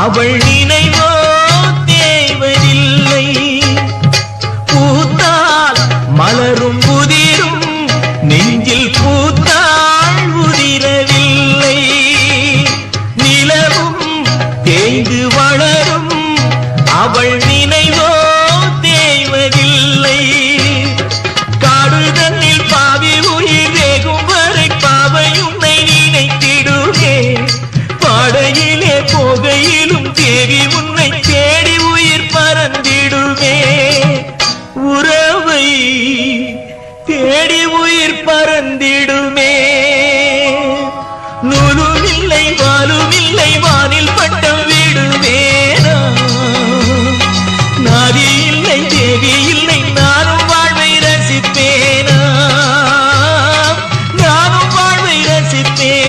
அவள் நினைவோ தேவதில்லை. பூத்தால் மலரும் உதிரும் நெஞ்சில் பூத்தாள் உதிரவில்லை. நிலவும் தேய்ந்து வளரும் அவள் நினைவோ தேவதில்லை. காடுதன்னில் பாவி உயிர் வேகும் வரை பாவை உன்னை நினைத்திடுவே. பாடையிலே போகையிலும் தேவி உன்னை தேடி உயிர் பறந்திடுவே. உறவை தேடி உயிர் பறந்திடுமே. நூலு